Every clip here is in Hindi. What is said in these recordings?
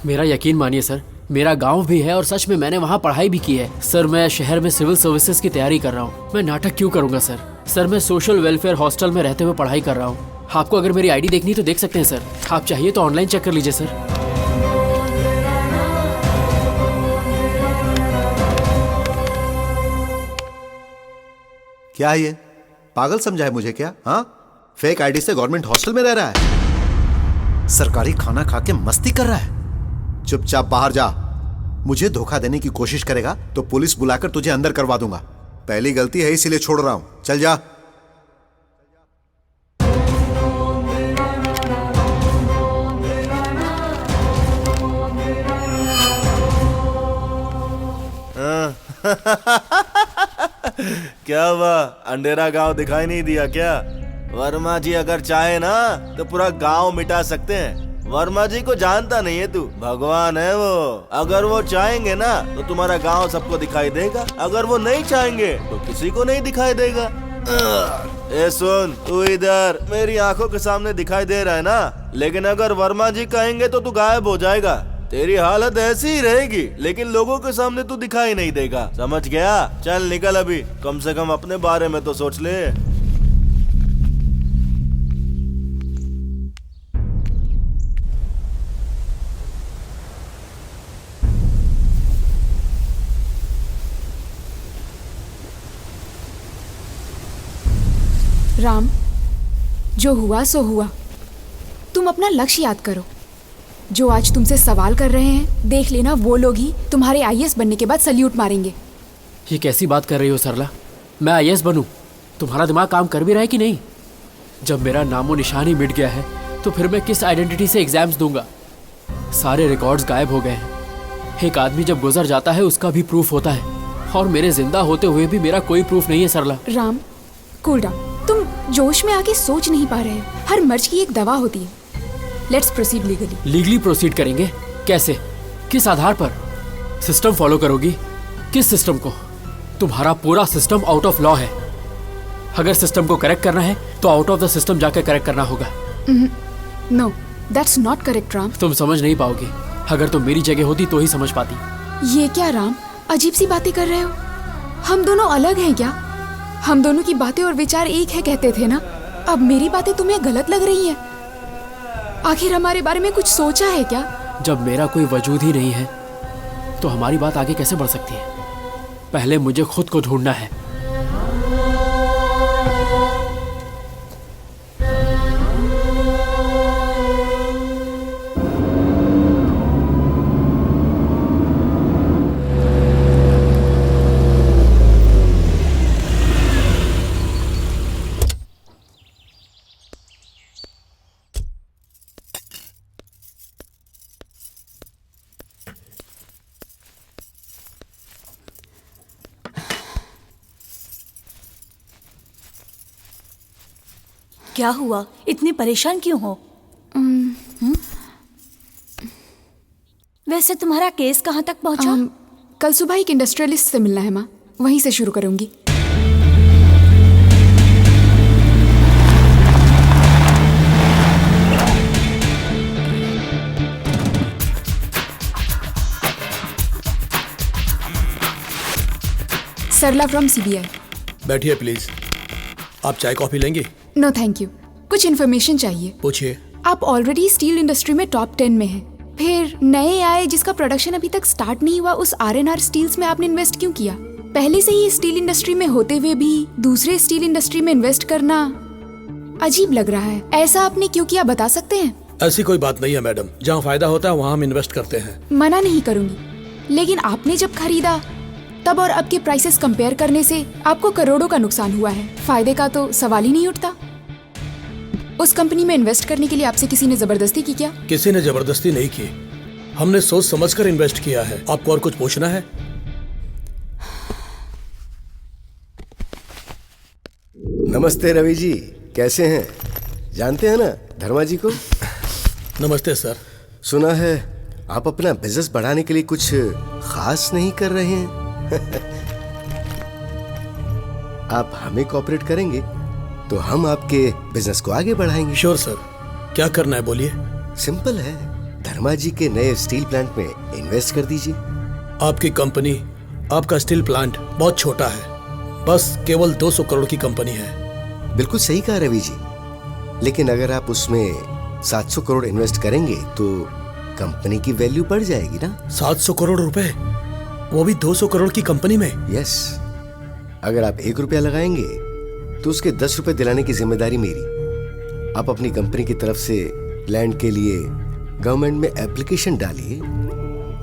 मेरा यकीन मानिए सर, मेरा गांव भी है और सच में मैंने वहाँ पढ़ाई भी की है। सर मैं शहर में सिविल सर्विसेज की तैयारी कर रहा हूँ। मैं नाटक क्यों करूँगा सर? सर मैं सोशल वेलफेयर हॉस्टल में रहते हुए पढ़ाई कर रहा हूँ। आपको अगर मेरी आईडी देखनी तो देख सकते हैं सर। आप चाहिए तो ऑनलाइन चेक कर लीजिए सर। क्या है ये? पागल समझा है मुझे क्या? हाँ, फेक आईडी से गवर्नमेंट हॉस्टल में रह रहा है, सरकारी खाना खा के मस्ती कर रहा है। चुपचाप बाहर जा। मुझे धोखा देने की कोशिश करेगा तो पुलिस बुलाकर तुझे अंदर करवा दूंगा। पहली गलती है इसीलिए छोड़ रहा हूं। चल जा। क्या हुआ, अंधेरा गांव दिखाई नहीं दिया क्या? वर्मा जी अगर चाहे ना तो पूरा गांव मिटा सकते हैं। वर्मा जी को जानता नहीं है तू, भगवान है वो। अगर वो चाहेंगे ना तो तुम्हारा गांव सबको दिखाई देगा, अगर वो नहीं चाहेंगे तो किसी को नहीं दिखाई देगा। ए सुन, तू इधर मेरी आंखों के सामने दिखाई दे रहा है ना, लेकिन अगर वर्मा जी कहेंगे तो तू गायब हो जाएगा। तेरी हालत ऐसी ही रहेगी, लेकिन लोगों के सामने तू दिखाई नहीं देगा, समझ गया? चल निकल अभी, कम से कम अपने बारे में तो सोच ले। राम, जो हुआ सो हुआ। तुम अपना लक्ष्य याद करो। जो आज तुमसे सवाल कर रहे हैं, देख लेना वो लोग ही तुम्हारे आईएएस बनने के बाद सल्यूट मारेंगे। ये कैसी बात कर रही हो सरला? मैं आईएएस बनूं? तुम्हारा दिमाग काम कर भी रहा है कि नहीं? जब मेरा नामो निशान ही मिट गया है तो फिर मैं किस आइडेंटिटी से एग्जाम्स दूंगा? सारे रिकॉर्ड्स गायब हो गए हैं। एक आदमी जब गुजर जाता है उसका भी प्रूफ होता है, और मेरे जिंदा होते हुए भी मेरा कोई प्रूफ नहीं है सरला। Ram, cool down. तुम जोश में आके सोच नहीं पा रहे हो। हर मर्ज की एक दवा होती है। Let's proceed legally. Legally proceed करेंगे? कैसे? किस आधार पर? सिस्टम फॉलो करोगी? किस सिस्टम को? तुम्हारा पूरा सिस्टम आउट ऑफ लॉ है। अगर सिस्टम को करेक्ट करना है तो आउट ऑफ द सिस्टम जाकर करेक्ट करना होगा। No, that's not correct Ram. तुम समझ नहीं पाओगी। अगर तुम मेरी जगह होती तो ही समझ पाती। ये क्या राम, अजीब सी बातें कर रहे हो? हम दोनों अलग हैं क्या? हम दोनों की बातें और विचार एक है कहते थे ना। अब मेरी बातें तुम्हें गलत लग रही हैं। आखिर हमारे बारे में कुछ सोचा है क्या? जब मेरा कोई वजूद ही नहीं है तो हमारी बात आगे कैसे बढ़ सकती है? पहले मुझे खुद को ढूंढना है। क्या हुआ, इतनी परेशान क्यों हो? वैसे तुम्हारा केस कहाँ तक पहुँचा? कल सुबह एक इंडस्ट्रियलिस्ट से मिलना है माँ, वहीं से शुरू करूंगी। Sarla from CBI. बैठिए प्लीज। आप चाय कॉफी लेंगे? No thank you. कुछ इन्फॉर्मेशन चाहिए। पूछिए। आप ऑलरेडी स्टील इंडस्ट्री में टॉप 10 में हैं। फिर नए आए जिसका प्रोडक्शन अभी तक स्टार्ट नहीं हुआ, उस आर&आर स्टील्स में आपने इन्वेस्ट क्यों किया? पहले से ही स्टील इंडस्ट्री में होते हुए भी दूसरे स्टील इंडस्ट्री में इन्वेस्ट करना अजीब लग रहा है। ऐसा आपने क्यों किया, बता सकते हैं? ऐसी कोई बात नहीं है मैडम, जहाँ फायदा होता है वहाँ हम इन्वेस्ट करते हैं। मना नहीं करूंगी, लेकिन आपने जब खरीदा तब और अब के प्राइसेस कंपेयर करने से आपको करोड़ों का नुकसान हुआ है। फायदे का तो सवाल ही नहीं उठता। उस कंपनी में इन्वेस्ट करने के लिए आपसे किसी ने जबरदस्ती की क्या? किसी ने जबरदस्ती नहीं की, हमने सोच समझकर इन्वेस्ट किया है। आपको और कुछ पूछना है? नमस्ते रवि जी, कैसे हैं? जानते हैं ना धर्मा जी को? नमस्ते सर। सुना है आप अपना बिजनेस बढ़ाने के लिए कुछ खास नहीं कर रहे हैं। आप हमें कोऑपरेट करेंगे तो हम आपके बिजनेस को आगे बढ़ाएंगे। Sure sir. क्या करना है बोलिए। सिंपल है, धर्मा जी के नए स्टील प्लांट में इन्वेस्ट कर दीजिए। आपकी कंपनी, आपका स्टील प्लांट बहुत छोटा है, बस केवल 200 करोड़ की कंपनी है। बिल्कुल सही कहा रवि जी, लेकिन अगर आप उसमें 700 करोड़ इन्वेस्ट करेंगे तो कंपनी की वैल्यू बढ़ जाएगी ना। 700 करोड़ रुपए, वो भी 200 करोड़ की कंपनी में। यस, अगर आप 1 रुपया लगाएंगे तो उसके 10 रुपए दिलाने की जिम्मेदारी मेरी। आप अपनी कंपनी की तरफ से लैंड के लिए गवर्नमेंट में एप्लीकेशन डालिए,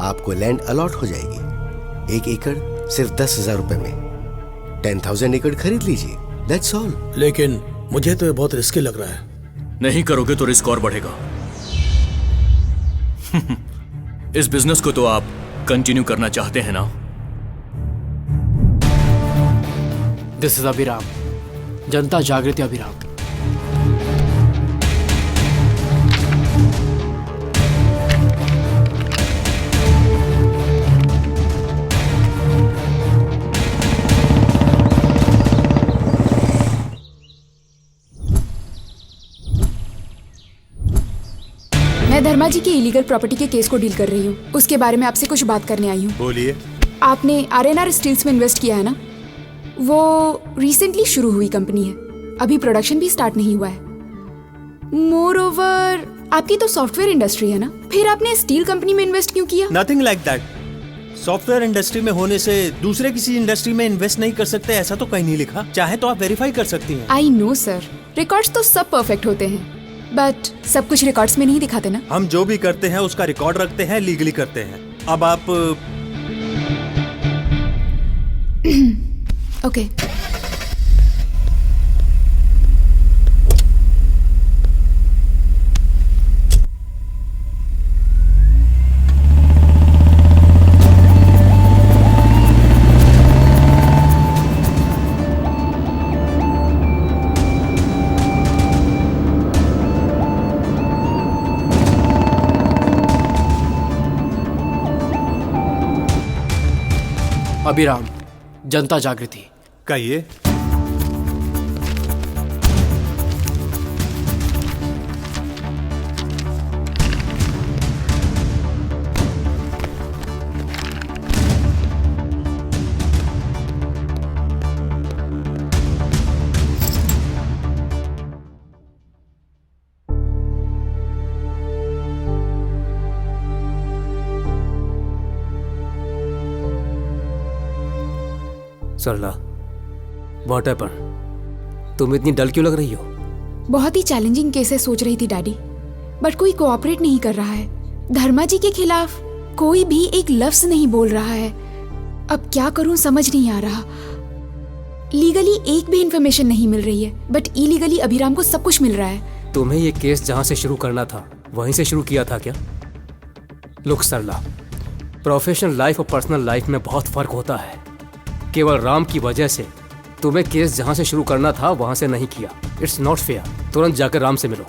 आपको लैंड अलॉट हो जाएगी। 1 एकड़ सिर्फ 10,000 रुपए में 10,000 एकड़ खरीद लीजिए, दैट्स ऑल। लेकिन मुझे तो ये बहुत रिस्की लग रहा है। नहीं करोगे तो रिस्क और बढ़ेगा। इस बिजनेस को तो आप कंटिन्यू करना चाहते हैं ना? दिस इज अभिराम, जनता जागृति अभिराम। मैं धर्मा जी की इलीगल प्रॉपर्टी के केस को डील कर रही हूँ, उसके बारे में आपसे कुछ बात करने आई हूँ। बोलिए। आपने आरएनआर स्टील्स में इन्वेस्ट किया है ना? वो रिसेंटली शुरू हुई कंपनी है, अभी प्रोडक्शन भी स्टार्ट नहीं हुआ है। मोर ओवर आपकी तो सॉफ्टवेयर इंडस्ट्री है ना, फिर आपने स्टील कंपनी में इन्वेस्ट क्यों किया? Nothing like that. Software industry में होने से दूसरे किसी इंडस्ट्री में इन्वेस्ट नहीं कर सकते, ऐसा तो कहीं नहीं लिखा। चाहे तो आप वेरीफाई कर सकती हैं। आई नो सर, रिकॉर्ड्स तो सब परफेक्ट होते हैं, बट सब कुछ रिकॉर्ड्स में नहीं दिखाते ना। हम जो भी करते हैं उसका रिकॉर्ड रखते हैं, लीगली करते हैं। अब आप ओके। अभिराम, जनता जागृति। कहिए। सरला, व्हाट हैपन? तुम इतनी डल क्यों लग रही हो? बहुत ही चैलेंजिंग केसेस सोच रही थी डैडी, बट कोई कोऑपरेट नहीं कर रहा है। धर्मा जी के खिलाफ कोई भी एक लफ्ज नहीं बोल रहा है। अब क्या करूं समझ नहीं आ रहा। लीगली एक भी इंफॉर्मेशन नहीं मिल रही है, बट इलीगली अभिराम को सब कुछ मिल रहा है। तुम्हें ये केस जहां से शुरू करना था वहीं से शुरू किया था क्या? लुक सरला, प्रोफेशनल लाइफ और पर्सनल लाइफ में बहुत फर्क होता है। केवल राम की वजह से तुम्हें केस जहां से शुरू करना था वहां से नहीं किया। It's not fair. तुरंत जाकर राम से मिलो।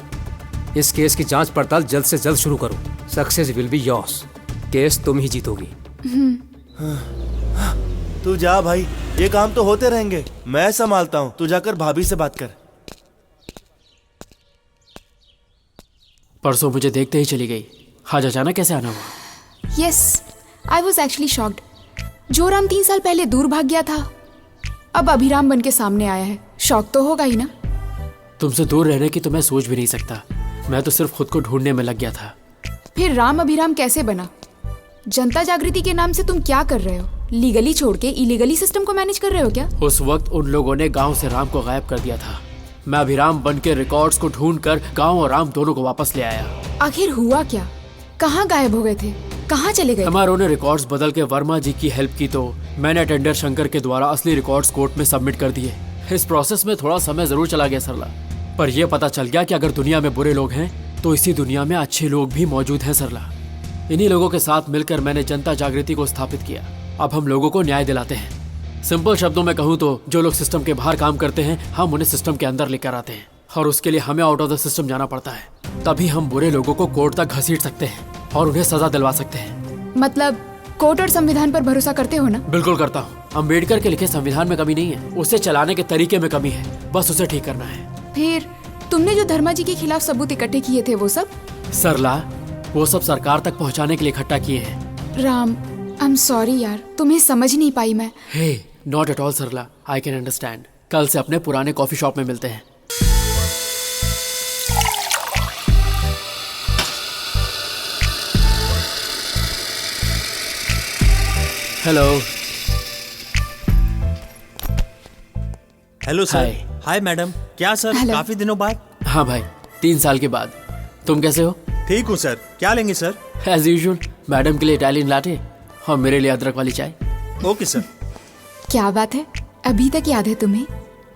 इस केस की जांच पड़ताल जल्द से जल्द शुरू करो। Success will be yours. Case तुम ही जीतोगी। तू जा भाई, ये काम तो होते रहेंगे, मैं संभालता हूँ। तू जाकर भाभी से बात कर। परसों मुझे देखते ही चली गई, आज अचानक कैसे आना हुआ? Yes, I was actually shocked. जो राम 3 साल पहले दूर भाग गया था, अब अभिराम बन के सामने आया है। शौक तो होगा ही ना। तुमसे दूर रहने की तो मैं सोच भी नहीं सकता। मैं तो सिर्फ खुद को ढूंढने में लग गया था। फिर राम अभिराम कैसे बना? जनता जागृति के नाम से तुम क्या कर रहे हो? लीगली छोड़ के इलीगली सिस्टम को मैनेज कर रहे हो क्या? उस वक्त उन लोगों ने गांव से राम को गायब कर दिया था। मैं अभिराम बन के रिकॉर्ड्स को ढूंढकर गांव और राम दोनों को वापस ले आया। आखिर हुआ क्या? कहाँ गायब हो गए थे? कहाँ चले गए? हमारों ने रिकॉर्ड्स बदल के वर्मा जी की हेल्प की तो मैंने टेंडर शंकर के द्वारा असली रिकॉर्ड्स कोर्ट में सबमिट कर दिए। इस प्रोसेस में थोड़ा समय जरूर चला गया सरला, पर यह पता चल गया कि अगर दुनिया में बुरे लोग हैं तो इसी दुनिया में अच्छे लोग भी मौजूद हैं सरला। इन्हीं लोगों के साथ मिलकर मैंने जनता जागृति को स्थापित किया। अब हम लोगों को न्याय दिलाते हैं। सिंपल शब्दों में कहूँ तो जो लोग सिस्टम के बाहर काम करते हैं, हम उन्हें सिस्टम के अंदर लेकर आते हैं, और उसके लिए हमें आउट ऑफ द सिस्टम जाना पड़ता है। तभी हम बुरे लोगों को कोर्ट तक घसीट सकते हैं और उन्हें सजा दिलवा सकते हैं। मतलब कोर्ट और संविधान पर भरोसा करते हो ना? बिल्कुल करता हूँ। अम्बेडकर के लिखे संविधान में कमी नहीं है, उसे चलाने के तरीके में कमी है, बस उसे ठीक करना है। फिर तुमने जो धर्मा जी के खिलाफ सबूत इकट्ठे किए थे वो सब? सरला, वो सब सरकार तक पहुंचाने के लिए इकट्ठा किए हैं। राम, आई एम सॉरी यार, तुम्हें समझ नहीं पाई मैं। Hey, not at all Sarla, I can understand. कल से अपने पुराने कॉफी शॉप में मिलते हैं। Hello. Hello sir. Hi. Hi madam. क्या सर, हेलो। काफी दिनों बाद। हाँ भाई, 3 साल के बाद। तुम कैसे हो? ठीक हूँ सर। क्या लेंगे सर? एज यूजुअल, मैडम के लिए इटालियन लाटे और मेरे लिए अदरक वाली चाय। Okay sir. क्या बात है, अभी तक याद है तुम्हें?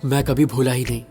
मैं कभी भूला ही नहीं।